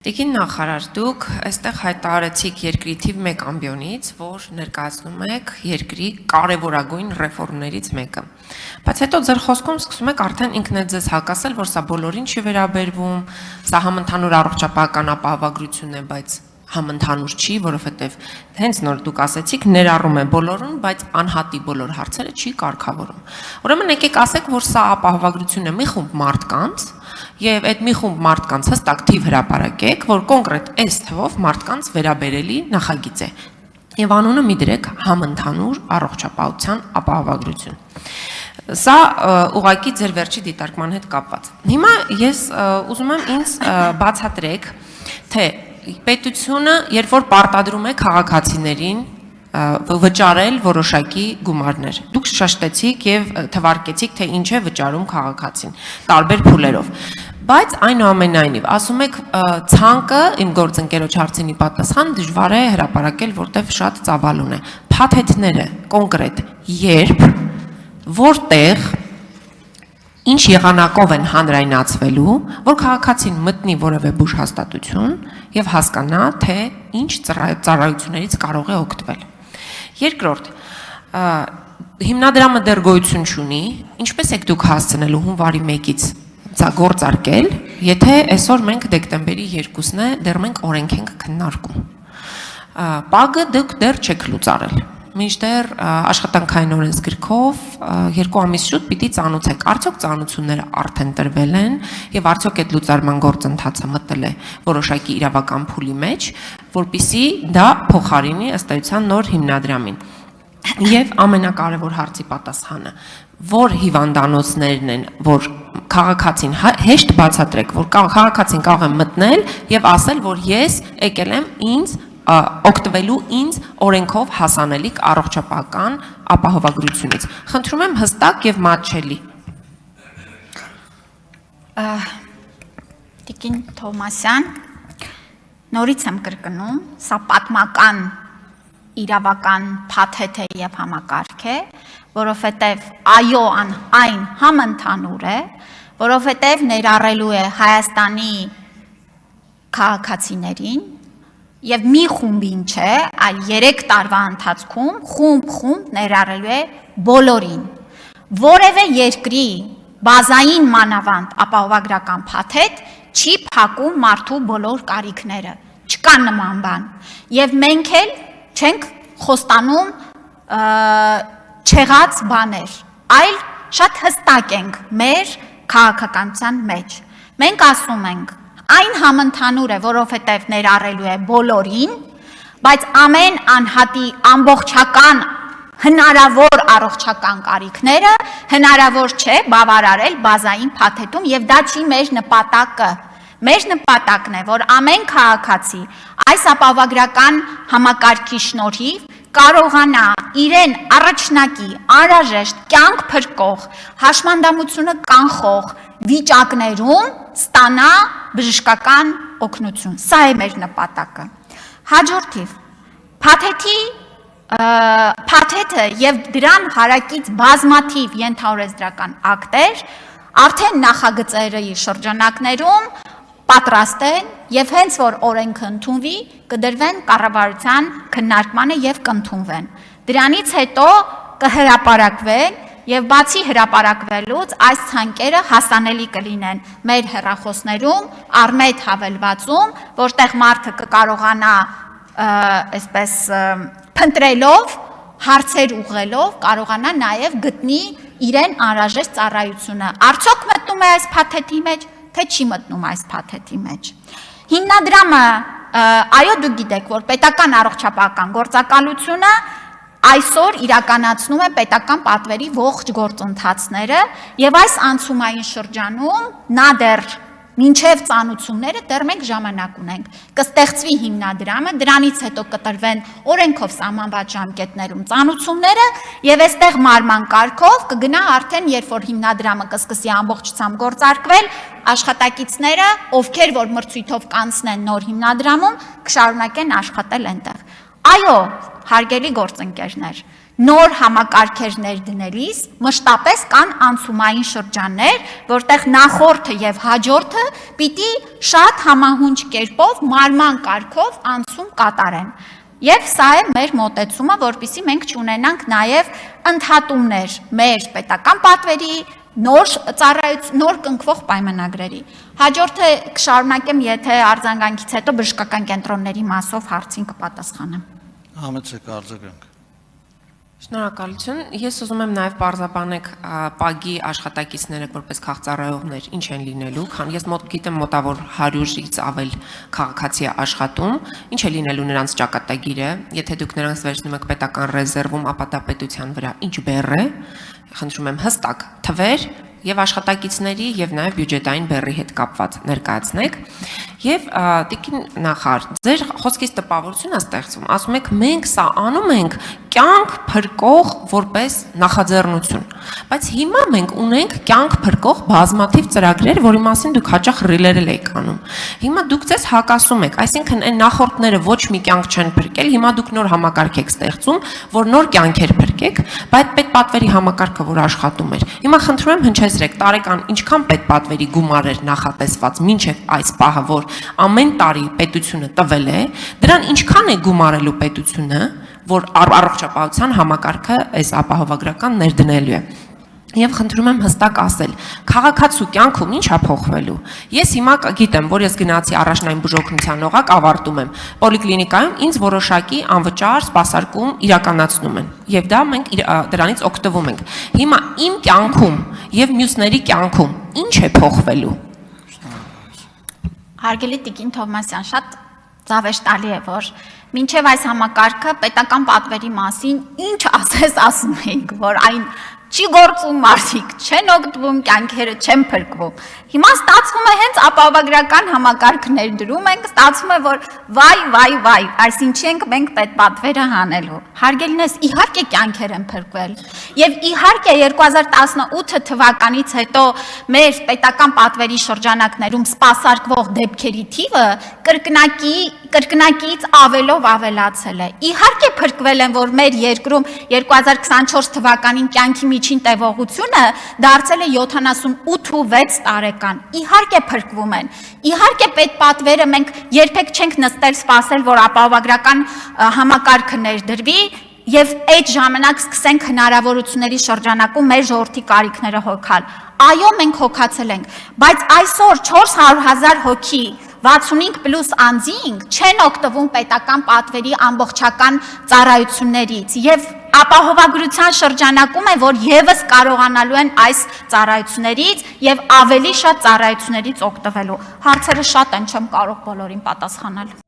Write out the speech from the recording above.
Տիկին նախարար, դուք այստեղ հայտարարեցիք երկրի թիվ 1 ամբիոնից, որ ներկայացնում եք երկրի կարևորագույն ռեֆորմներից մեկը։ Բայց հետո ձեր խոսքում սկսում եք արդեն ինքնդ ձեզ հակասել, որ սա բոլորին չի վերաբերվում, սա համընդհանուր առողջապահական ապահովագրություն է, բայց համընդհանուր չի, որովհետև հենց նոր դուք ասեցիք ներառում է բոլորուն, բայց անհատի բոլոր հարցերը չի կարգավորում։ Ուրեմն եկեք ասեք, որ սա ապահովագրություն է մի խումբ մարդկանց, եւ այդ մի խումբ մարդկանց հստակ թիվ հրապարակեք, որ կոնկրետ այս թվով մարդկանց վերաբերելի նախագիծ է։ Եվ անունը մի դրեք համընդհանուր առողջապահության ապահովագրություն։ Սա ուղղակի ձեր վերջի դիտարկման հետ կապված։ Հիմա ես ուզում եմ ինձ բացատրեք, թե պետությունը, երբ որ պարտադրում է քաղաքացիներին վճարել որոշակի գումարներ։ Դուք շեշտեցիք եւ թվարկեցիք, թե ինչ է վճարում քաղաքացին, տարբեր փուլերով։ Բայց այնուամենայնիվ, ասում եք ցանկը իմ գործընկերոջ հարցինի պատասխան դժվար է հրապարակել, որտեղ շատ ծավալուն է։ Փաթեթները կոնկրետ երբ, որտեղ, ինչ եղանակով են հանրայնացվելու, որ քաղաքացին մտնի որևէ բուժ հաստատություն եւ հասկանա, թե ինչ ծառայություններից կարող է օգտվել։ Երկրորդ, հիմնադրամը դեռ գոյություն չունի, ինչպես եք դուք հասցնելու հունվարի 1-ից գործարկել, եթե այսօր մենք դեկտեմբերի 2-ն է, դեռ մենք օրենք ենք քննարկում։ Պագը դուք դեռ չեք լուծարել։ Մինչդեռ աշխատանքային օրենսգրքով 2 ամիս շուտ պիտի ծանուցեք, արդյոք ծանուցումները արդեն տրվել են եւ արդյոք այդ լուծարման գործընթացը մտել է որոշակի իրավական փուլի մեջ, որpիսի դա փոխարինի ըստ էության նոր հիմնադրամին։ Եվ ամենակարևոր հարցի պատասխանը, որ հիվանդանոցներն են, որ քաղաքացին հեշտ բացատրեք, որ քաղաքացին կարող է մտնել եւ ասել, որ ես եկել եմ ինձ օգտվելու ինձ օրենքով հասանելիք առողջապահական ապահովագրությունից։ Խնդրում եմ հստակ եւ մատչելի։ Տիկին Թոմասյան, նորից եմ կրկնում, սա պատմական իրավական փաթեթ է եւ համակարգ է, որովհետեւ այո այն համընդհանուր է, որովհետեւ ներառելու է Հայաստանի քաղաքացիներին եւ մի խումբին չէ, այլ 3 տարվա ընթացքում խումբ ներառելու է բոլորին։ Որևէ երկրի բազային մանավանդ ապահովագրական փաթեթ չի փակում մարդու բոլոր կարիքները, չկա նման բան։ Եվ մենք էլ չենք խոստանում չեղած բաներ, այլ շատ հստակ ենք մեր քաղաքականության մեջ։ Մենք ասում ենք այն համընդհանուր է, որովհետև ներառելու է բոլորին, բայց ամեն անհատի ամբողջական հնարավոր առողջական կարիքները հնարավոր չէ բավարարել բազային փաթեթում եւ դա չի մեր նպատակը։ Մեր նպատակն է, որ ամեն քաղաքացի այս ապահովագրական համակարգի շնորհիվ կարողանա իրեն առաջնակի, անհրաժեշտ կյանք փրկող, հաշմանդամությունը կանխող վիճակներում ստանա բժշկական օգնություն։ Սա է մեր նպատակը։ Հաջորդիվ, փաթեթը եւ դրան հարակից բազմաթիվ ենթաօրենսդրական ակտեր արդեն նախագծերի շրջանակներում պատրաստ են եւ հենց որ օրենքը ընդունվի, կդրվեն կառավարության քննարկմանը եւ կընդունվեն։ Դրանից հետո կհրապարակվեն եւ բացի հրապարակվելուց այս ցանկերը հասանելի կլինեն մեր հեռախոսներում, Արմեդ հավելվածում, որտեղ մարդը կկարողանա այսպես փնտրելով, հարցեր ուղղելով, կարողանա նաեւ գտնի իրեն անհրաժեշտ ծառայությունը։ Արդյոք մտնում է այս փաթեթի մեջ, թե չի մտնում այս փաթեթի մեջ։ Հիմնադրամը, այո դուք գիտեք, որ պետական առողջապահական գործակալությունը այսօր իրականացնում է պետական պատվերի ողջ գործընթացները եւ այս անցումային շրջանում նա դեռ մինչև ծանուցումները դեռ մենք ժամանակ ունենք։ Կստեղծվի հիմնադրամը, դրանից հետո կտրվեն օրենքով սահմանված ժամկետներում ծանուցումները եւ այստեղ մարման կարգով կգնա արդեն երբ որ հիմնադրամը կսկսի ամբողջությամբ գործարկվել, աշխատակիցները, ովքեր որ մրցույթով կանցնեն նոր հիմնադրամում, կշարունակեն աշխատել այնտեղ։ Այո, հարգելի գործընկերներ, նոր համակարգեր ներդնելիս մշտապես կան անցումային շրջաններ, որտեղ նախորդը եւ հաջորդը պիտի շատ համահունչ կերպով մարման կարգով անցում կատարեն։ Եվ սա է մեր մոտեցումը, որպեսզի մենք չունենանք նաեւ ընդհատումներ մեր պետական պատվերի, նոր կնքվող պայմանագրերի։ Հաջորդը կշարունակեմ, եթե արձագանքից հետո բժշկական կենտրոնների մասով հարցին կպատասխանեմ։ Համեցեք արձագանք։ Շնորհակալություն։ Ես ուզում եմ նաև պարզաբանեք ՊԱԳ-ի աշխատակիցները որպես քաղաքծառայողներ ինչ են լինելու, քան ես գիտեմ մոտավոր 100-ից ավել քաղաքացի է աշխատում, ինչ է լինելու նրանց ճակատագիրը, եթե դուք նրանց վերցնում եք պետական ռեզերվում, ապա դա պետության վրա ինչ բեռ է, խնդրում եմ հստակ թվեր եւ աշխատակիցների եւ նաեւ բյուջետային բեռի հետ կապված ներկայացնեք եւ տիկին նախարար ձեր խոսքից տպավորություն է ստեղծում ասում եք մենք սա անում ենք կյանք փրկող որպես նախաձեռնություն բայց հիմա մենք ունենք կյանք փրկող բազմաթիվ ծրագրեր որի մասին դուք հաճախ ռիլերել եք անում հիմա դուք ձեզ հակասում եք այսինքն այն նախորդները ոչ մի կյանք չեն փրկել հիմա դուք նոր համակարգ եք ստեղծում որ նոր կյանքեր փրկեք բայց պետպատվերի համակարգը որ աշխատում էր հիմա խնդրում եմ հնչեցրեք տարեկան ինչքան պետպատվերի գումար էր նախատեսված մինչև այս պահը որ ամեն տարի պետությունը տվել է դրան ինչքան է գումարելու պետությունը որ առողջապահության համակարգը այս ապահովագրական ներդնելու է Եվ խնդրում եմ հստակ ասել, քաղաքացու կյանքում ինչ է փոխվելու։ Ես հիմա գիտեմ, որ ես գնացի առաջնային բուժօգնության օղակ ավարտում եմ։ Պոլիկլինիկայում ինձ որոշակի անվճար սպասարկում իրականացնում են։ Եվ դա մենք դրանից օգտվում ենք։ Հիմա իմ կյանքում եւ մյուսների կյանքում ինչ է փոխվելու։ Հարգելի Տիկին Թովմասյան, շատ զավեշտալի է, որ մինչև այս համակարգը պետական պատվերի մասին ինչ ասես ասում էինք, որ այն չի գործում մարդիկ, չեն օգտվում, կյանքերը չեն փրկվում։ Հիմա ստացվում է հենց ապահովագրական համակարգ ներդրում ենք, ստացվում է, որ վայ, այսինչի ենք մենք պետպատվերը հանելու։ Հարգելինս, իհարկե կյանքեր են փրկվել։ Եվ իհարկե 2018 թվականից հետո մեր պետական պատվերի շրջանակներում սպասարկվող դեպքերի թիվը կրկնակից ավելով ավելացել է։ Իհարկե փրկվել են, որ մեր երկրում 2024 թվականին կյանքի միջին տևողությունը դարձել է 78.6 տարեկան։ Իհարկե փրկվում են։ Իհարկե պետպատվերը մենք երբեք չենք նստել սպասել, որ ապահովագրական համակարգը ներդրվի եւ այդ ժամանակ սկսենք հնարավորությունների շրջանակում մեր ժողովրդի կարիքները հոգալ։ Այո, մենք հոգացել ենք, բայց այսօր 400,000 հոգի 65+ անձինք չեն օգտվում պետական պատվերի ամբողջական ծառայություններից եւ ապահովագրության շրջանակում է, որ եւս կարողանալու են այս ծառայություններից եւ ավելի շատ ծառայություններից օգտվելու։ Հարցերը շատ են, չեմ կարող բոլորին պատասխանել։